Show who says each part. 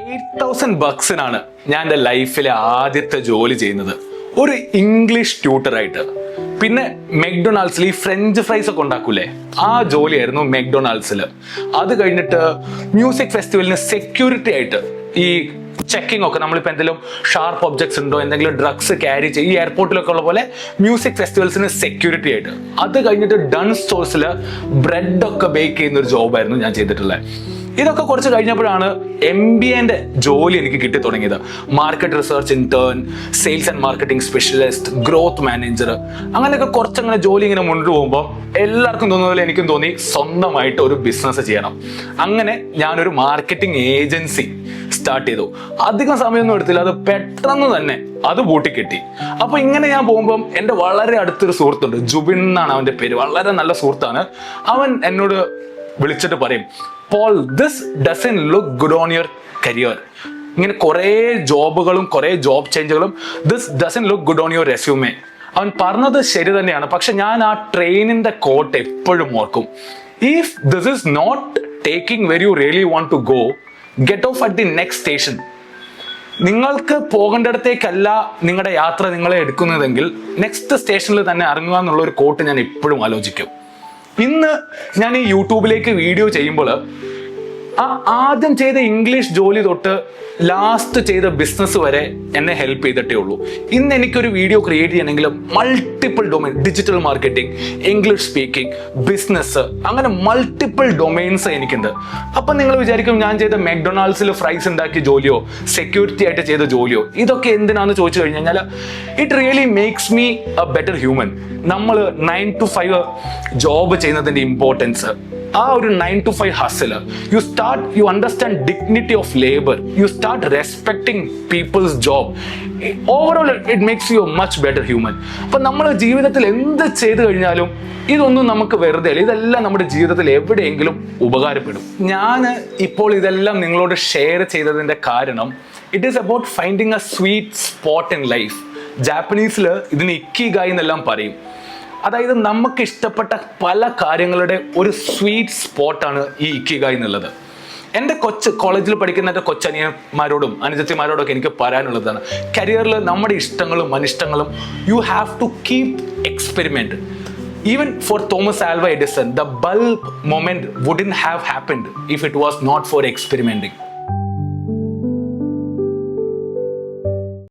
Speaker 1: $8,000 ഞാൻ എൻ്റെ ലൈഫിലെ ആദ്യത്തെ ജോലി ചെയ്യുന്നത് ഒരു ഇംഗ്ലീഷ് ട്യൂട്ടറായിട്ട്. പിന്നെ മെക്ഡൊണാൾഡ്സിൽ ഈ ഫ്രഞ്ച് ഫ്രൈസ് ഒക്കെ ഉണ്ടാക്കൂലേ, ആ ജോലിയായിരുന്നു മെക്ഡൊണാൾഡ്സിൽ. അത് കഴിഞ്ഞിട്ട് മ്യൂസിക് ഫെസ്റ്റിവലിന് സെക്യൂരിറ്റി ആയിട്ട്, ഈ ചെക്കിംഗ് ഒക്കെ, നമ്മളിപ്പോൾ എന്തെങ്കിലും ഷാർപ്പ് ഒബ്ജക്ട്സ് ഉണ്ടോ, എന്തെങ്കിലും ഡ്രഗ്സ് ക്യാരി ചെയ്യും, ഈ എയർപോർട്ടിലൊക്കെ ഉള്ള പോലെ മ്യൂസിക് ഫെസ്റ്റിവൽസിന് സെക്യൂരിറ്റി ആയിട്ട്. അത് കഴിഞ്ഞിട്ട് ഡൺ സ്റ്റോഴ്സിൽ ബ്രെഡ് ഒക്കെ ബേക്ക് ചെയ്യുന്ന ഒരു ജോബായിരുന്നു ഞാൻ ചെയ്തിട്ടുള്ളത്. ഇതൊക്കെ കുറച്ച് കഴിഞ്ഞപ്പോഴാണ് MBA ജോലി എനിക്ക് കിട്ടി തുടങ്ങിയത്. Market research intern, sales and marketing specialist, growth manager, അങ്ങനെയൊക്കെ കുറച്ചങ്ങനെ ജോലി ഇങ്ങനെ മുന്നോട്ട് പോകുമ്പോൾ എല്ലാവർക്കും തോന്നുന്ന പോലെ എനിക്കും തോന്നി സ്വന്തമായിട്ട് ഒരു ബിസിനസ് ചെയ്യണം. അങ്ങനെ ഞാനൊരു മാർക്കറ്റിംഗ് ഏജൻസി സ്റ്റാർട്ട് ചെയ്തു. അധികം സമയമൊന്നും എടുത്തില്ല, അത് പെട്ടെന്ന് തന്നെ അത് പൂട്ടിക്കെട്ടി. അപ്പൊ ഇങ്ങനെ ഞാൻ പോകുമ്പം എൻ്റെ വളരെ അടുത്തൊരു സുഹൃത്തുണ്ട്, ജുബിൻ എന്നാണ് അവന്റെ പേര്, വളരെ നല്ല സുഹൃത്താണ്. അവൻ എന്നോട് വിളിച്ചിട്ട് പറയും, Paul, this doesn't look good on your career. ഇങ്ങനെ കുറേ ജോബുകളും കുറേ ജോബ് ചേഞ്ചുകളും, this doesn't look good on your resume. അവൻ പറഞ്ഞത് ശരി തന്നെയാണ്, പക്ഷെ ഞാൻ ആ ട്രെയിനിന്റെ കോട്ട് എപ്പോഴും ഓർക്കും. If this is not taking where you really want to go, get off at the next station. നിങ്ങൾക്ക് പോകേണ്ടിടത്തേക്കല്ല നിങ്ങളുടെ യാത്ര നിങ്ങളെ എടുക്കുന്നതെങ്കിൽ നെക്സ്റ്റ് സ്റ്റേഷനിൽ തന്നെ ഇറങ്ങുക എന്നുള്ള ഒരു കോട്ട് ഞാൻ എപ്പോഴും ആലോചിക്കും. ഇന്ന് ഞാൻ ഈ യൂട്യൂബിലേക്ക് വീഡിയോ ചെയ്യുമ്പോൾ ആദ്യം ചെയ്ത ഇംഗ്ലീഷ് ജോലി തൊട്ട് ലാസ്റ്റ് ചെയ്ത ബിസിനസ് വരെ എന്നെ ഹെൽപ്പ് ചെയ്തിട്ടേ ഉള്ളൂ. ഇന്ന് എനിക്കൊരു വീഡിയോ ക്രിയേറ്റ് ചെയ്യണമെങ്കിൽ multiple domain, digital marketing, English speaking, business, അങ്ങനെ മൾട്ടിപ്പിൾ ഡൊമൈൻസ് എനിക്കുണ്ട്. അപ്പം നിങ്ങൾ വിചാരിക്കും ഞാൻ ചെയ്ത മെക്ഡൊണാൾഡ്സിൽ ഫ്രൈസ് ഉണ്ടാക്കിയ ജോലിയോ സെക്യൂരിറ്റി ആയിട്ട് ചെയ്ത ജോലിയോ ഇതൊക്കെ എന്തിനാന്ന് ചോദിച്ചു കഴിഞ്ഞാൽ, it really makes me A better human. നമ്മൾ 9 to 5 ജോബ് ചെയ്യുന്നതിന്റെ ഇമ്പോർട്ടൻസ്, ആ ഒരു 9 to 5 hustle you understand dignity of labour, you start respecting people's job. Overall it makes you a much better human. അപ്പൊ നമ്മൾ ജീവിതത്തിൽ എന്ത് ചെയ്തു കഴിഞ്ഞാലും ഇതൊന്നും നമുക്ക് വെറുതെ അല്ല, ഇതെല്ലാം നമ്മുടെ ജീവിതത്തിൽ എവിടെയെങ്കിലും ഉപകാരപ്പെടും. ഞാൻ ഇപ്പോൾ ഇതെല്ലാം നിങ്ങളോട് ഷെയർ ചെയ്തതിന്റെ കാരണം, it is about finding a sweet spot in life. ജാപ്പനീസിൽ ഇതിന് ഇക്കിഗായി എന്നെല്ലാം പറയും. അതായത് നമുക്ക് ഇഷ്ടപ്പെട്ട പല കാര്യങ്ങളുടെ ഒരു സ്വീറ്റ് സ്പോട്ടാണ് ഈ ഇക്കിഗായി എന്നുള്ളത്. എൻ്റെ കോളേജിൽ പഠിക്കുന്ന എൻ്റെ കൊച്ചനിയന്മാരോടും അനുജത്തിമാരോടും ഒക്കെ എനിക്ക് പറയാനുള്ളതാണ്, കരിയറിൽ നമ്മുടെ ഇഷ്ടങ്ങളും അനിഷ്ടങ്ങളും you have to keep experiment. Even for Thomas Alva Edison, the bulb moment wouldn't have happened if it was not for experimenting.